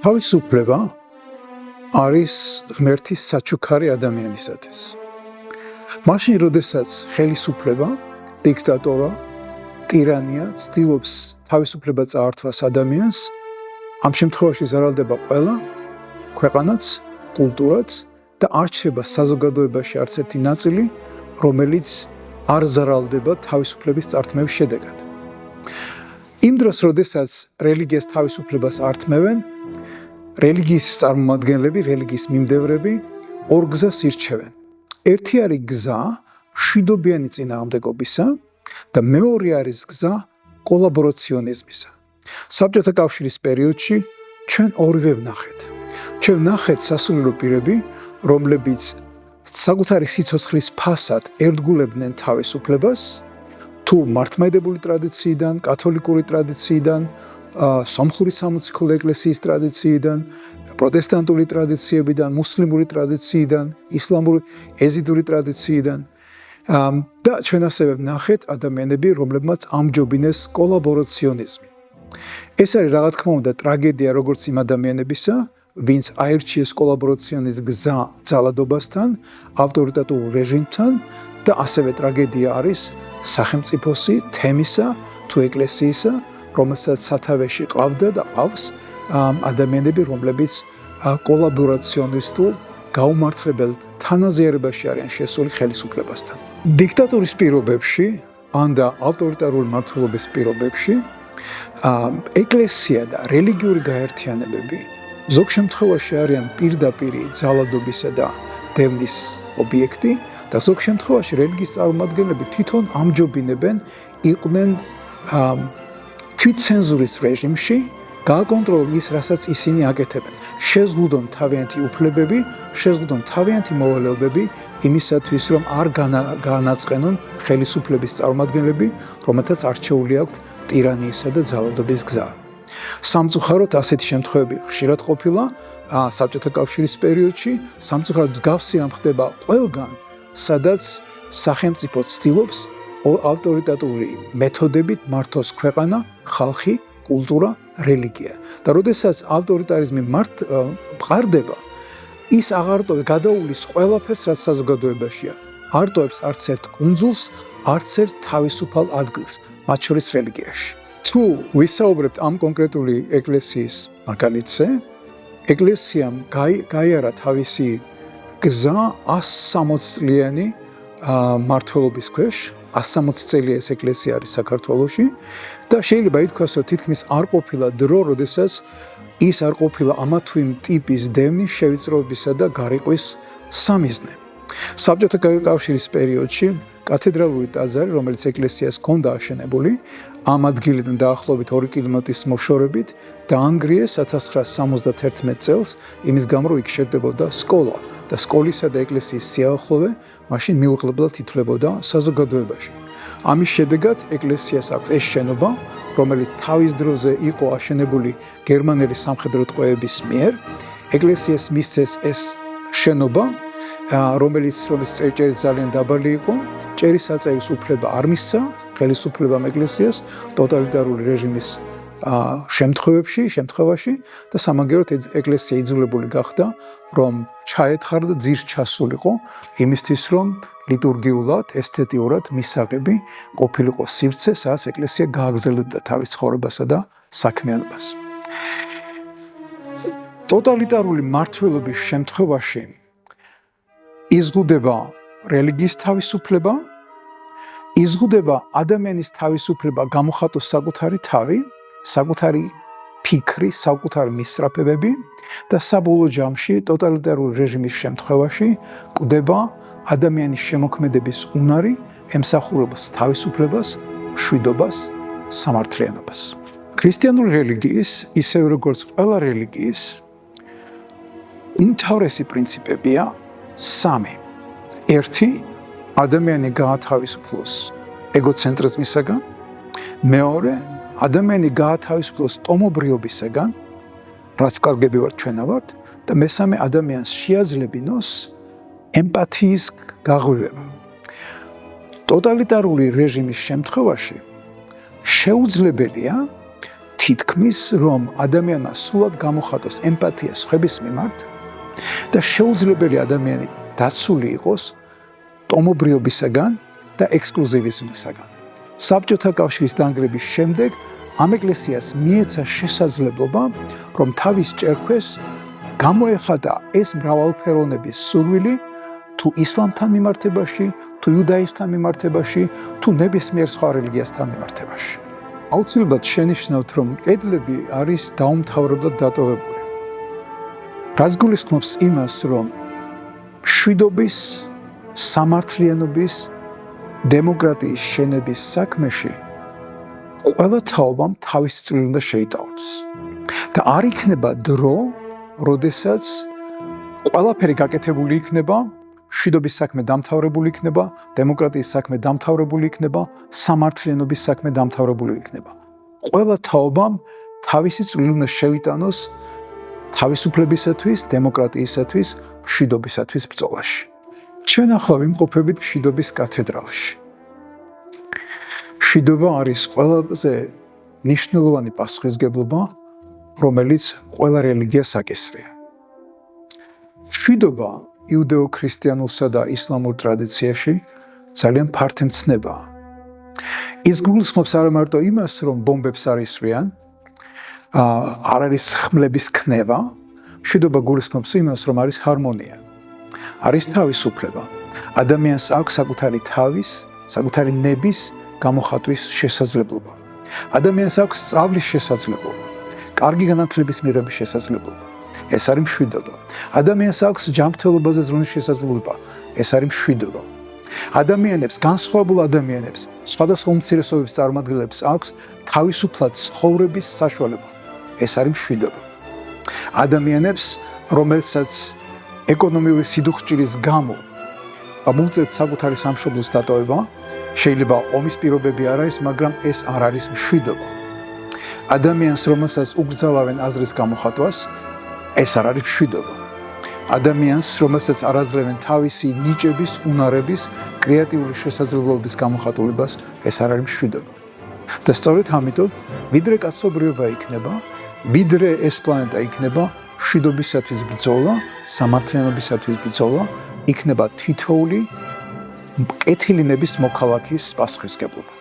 თავისუფლება არის ღმერთის საჩუქარი ადამიანისათვის. მაშინ, როდესაც ხელისუფლება, დიქტატორა, ტირანია ცდილობს თავისუფლება წაართვას ადამიანს, ამ შემთხვევაში ზარალდება ყველა ქვეყანაც, კულტურაც და არ რჩება საზოგადოებაში არც ერთი ნაწილი, რომელიც არ ზარალდება თავისუფლების წართმევის შედეგად. იმ დროს, როდესაც რელიგიას თავისუფლებას ართმევენ, რელიგიის წარმომადგენლები, რელიგიის მიმდევრები ორ გზას ირჩევენ. ერთი არის გზა მშვიდობიანი წინააღმდეგობისა და მეორე არის გზა კოლაბორაციონიზმისა. საბჭოთა კავშირის პერიოდში ჩვენ ორივე ვნახეთ. ჩვენ ვნახეთ სასულიერო პირები, რომლებიც საკუთარი სიცოცხლის ფასად ერთგულებდნენ თავისუფლებას, თუ მართლმადიდებლური ტრადიციიდან, კათოლიკური ტრადიციიდან, სომხური სამოციქულო ეკლესიის ტრადიციიდან, პროტესტანტული ტრადიციებიდან, მუსლიმური ტრადიციიდან, ისლამური ეზიდური ტრადიციიდან და ჩვენ ასევე ვნახეთ ადამიანები, რომლებმაც ამჯობინეს კოლაბორაციონიზმი. ეს არის რა თქმა უნდა ტრაგედია როგორც იმ ადამიანებისა, ვინც აირჩიეს კოლაბორაციონის გზა ძალადობასთან, ავტორიტარულ რეჟიმთან და ასევე ტრაგედია არის სახელმწიფოსი, თემისა თუ ეკლესიისა, რომელსაც სათავეში ყავდა და ყავს ადამიანები, რომლებიც კოლაბორაციონისტულ გაუმართლებელ თანაზიარებაში არიან შესული ხელისუფლებასთან. დიქტატურის პირობებში ან და ავტორიტარული მმართველობის პირობებში ეკლესია და რელიგიური გაერთიანებები ზოგ შემთხვევაში არიან პირდაპირი ძალადობისა და დევნის ობიექტი და ზოგ შემთხვევაში რელიგიის წარმომადგენლები თვითონ ამჯობინებენ იყვნენ თვითცენზურის რეჟიმში, გააკონტროლონ ის, რასაც ისინი აკეთებენ. შეზღუდონ თავიანთი უფლებები, შეზღუდონ თავიანთი მოვალეობები იმისათვის, რომ არ განაწყენონ ხელისუფლების წარმომადგენლები, რომელთაც არჩეული აქვთ ტირანიისა და ძალადობის გზა. სამწუხაროდ ასეთი შემთხვევები ხშირად ყოფილა საბჭოთა კავშირის პერიოდში, სამწუხაროდ მსგავსი ამ ხდება ყველგან, სადაც სახელმწიფო ცდილობს ავტორიტარული მეთოდებით მართოს ქვეყანა, ხალხი, კულტურა, რელიგია. და როდესაც ავტორიტარიზმი მყარდება, ის აღარ ტოვებს გადაულის ყველაფერს, რაც საზოგადოებაშია. არ ტოვებს არც ერთ კუნძულს, არც ერთ თავისუფალ ადგილს, მათ შორის რელიგიაში. თუ ვისაუბრებთ ამ კონკრეტული ეკლესიის მაგალითზე, ეკლესიამ გაიარა თავისი გზა 160 წლიანი მმართველობის ქვეშ, 160 წელია ეს ეკლესია არის საქართველოში და შეიძლება ითქვას, რომ თითქმის არ ყოფილა დრო, როდესაც ის არ ყოფილა ამა თუ იმ ტიპის დევნის შევიწროებისა და გარიყვის სამიზნე. საბჭოთა კავშირის პერიოდში კათედრალური ტაძარი, რომელიც ეკლესიას ჰქონდა აშენებული, ამ ადგილიდან დაახლოებით 2 კილომეტრის მოშორებით დაანგრიეს 1971 წელს, იმის გამო რომ იქ შედიოდა სკოლა და სკოლისა და ეკლესიის სიახლოვე მაშინ მიუღებლად ითვლებოდა საზოგადოებაში. ამის შედეგად ეკლესიას აქვს ეს შენობა, რომელიც თავის დროზე იყო აშენებული გერმანელი სამხედრო ტყვეების მიერ. ეკლესიას მისცეს ეს შენობა, რომელიც წერჭერის ძალიან დაბალი იყო, ჭერისაწევის უფლება არ მისცა ხელისუფლებამ ეკლესიას ტოტალიტარული რეჟიმის შემთხვევაში და სამაგიეროდ ეკლესია იძულებული გახდა, რომ ჩაეთხარა და ძირს ჩასულიყო იმისთვის, რომ ლიტურგიულად, ესთეტიურად მისაღები ყოფილიყო სივრცე, სადაც ეკლესია გააგრძელებდა თავის ცხოვრებასა და საქმიანობას. ტოტალიტარული მმართველობის შემთხვევაში იზღუდება რელიგიის თავისუფლება, იზღუდება ადამიანის თავისუფლება გამოხატოს საკუთარი თავი, საკუთარი ფიქრი, საკუთარი მისწრაფებები და საბოლოო ჯამში ტოტალიტარული რეჟიმის შემთხვევაში კვდება ადამიანის შემოქმედების უნარი, ემსახურებას თავისუფლებას, მშვიდობას, სამართლიანობას. ქრისტიანული რელიგიის, ისევე როგორც ყველა რელიგიის, უმთავრესი პრინციპებია 3. ერთი, ადამიანი გაათავისუფლოს ეგოცენტრიზმისაგან. მეორე, ადამიანი გაათავისუფლოს ტომობრიობისაგან, რაც კარგები ვართ ჩვენა ვართ და მესამე, ადამიანს შეაძლებინოს ემპათიის გაღვივება. ტოტალიტარული რეჟიმის შემთხვევაში შეუძლებელია თითქმის რომ ადამიანმა სრულად გამოხატოს ემპათია სხვების მიმართ და შეუძლებელი ადამიანი დაცული იყოს ტომობრიობისაგან და ექსკლუზივიზმისაგან. საბჭოთა კავშირის დანგრევის შემდეგ ამ ეკლესიას მიეცა შესაძლებლობა, რომ თავის ჭერქვეს გამოეხატა ეს მრავალფეროვნების სურვილი თუ ისლამთან მიმართებაში, თუ იუდაიზმთან მიმართებაში, თუ ნებისმიერ სხვა რელიგიასთან მიმართებაში. აუცილებლად შენიშნავთ, რომ კედლები არის დაუმთავრებლად დატოვებული. რაც გულისხმობს იმას, რომ მშვიდობის, სამართლიანობის, დემოკრატიის შენების საქმეში ყველა თაობამ თავისი წვლილი უნდა შეიტანოს. და არ იქნება დრო, როდესაც ყველაფერი გაკეთებული იქნება, მშვიდობის საქმე დამთავრებული იქნება, დემოკრატიის საქმე დამთავრებული იქნება, სამართლიანობის საქმე დამთავრებული იქნება. ყველა თაობამ თავისი წვლილი უნდა შეიტანოს თავისუფლებისათვის, დემოკრატიისათვის, მშვიდობისათვის ბრძოლაში. ჩვენ ახლა ვიმყოფებით მშვიდობის კათედრალში. მშვიდობა არის ყველაზე მნიშვნელოვანი პასუხისმგებლობა, რომელიც ყველა რელიგიას აკისრია. მშვიდობა იუდეო-ქრისტიანულსა და ისლამურ ტრადიციაში ძალიან ფართე მცნებაა. ის გულისხმობს არა მარტო იმას, რომ ბომბებს არ ისრიან, არ არის ხმლების ქნება, მშვიდობა გულისხმობს იმას, რომ არის ჰარმონია, არის თავისუფლება. ადამიანს აქვს საკუთარი თავის, საკუთარი ნების გამოხატვის შესაძლებლობა. ადამიანს აქვს სწავლის შესაძლებლობა, კარგი განათლების მიღების შესაძლებლობა. ეს არის მშვიდობა. ადამიანს აქვს ჯანმრთელობაზე ზრუნვის შესაძლებლობა. ეს არის მშვიდობა. ადამიანებს, განსხვავებულ ადამიანებს, სხვადასხვა უმცირესობების წარმომადგენლებს აქვს თავისუფლად ცხოვრების საშუალება. ეს არის მშვიდობა. ადამიანებს, რომელსაც ეკონომიური სიდუხჭირის გამო მოუწევთ საკუთარი სამშობლოს დატოვება, შეიძლება ომის პირობები არ არის, მაგრამ ეს არ არის მშვიდობა. ადამიანს, რომელსაც უკრძალავენ აზრის გამოხატვას, ეს არ არის მშვიდობა. ადამიანს, რომელსაც არ აძლევენ თავისი ნიჭების, უნარების, კრეატიული შესაძლებლობების გამოხატულებას, ეს არ არის მშვიდობა. და სწორედ ამიტომ, ვიდრე კაცობრიობა იქნება, ვიდრე ეს პლანეტა იქნება, მშვიდობისათვის ბრძოლა, სამართლიანობისათვის ბრძოლა, იქნება თითოეული მკეთილი ნების მოქალაქის პასუხისმგებლობა.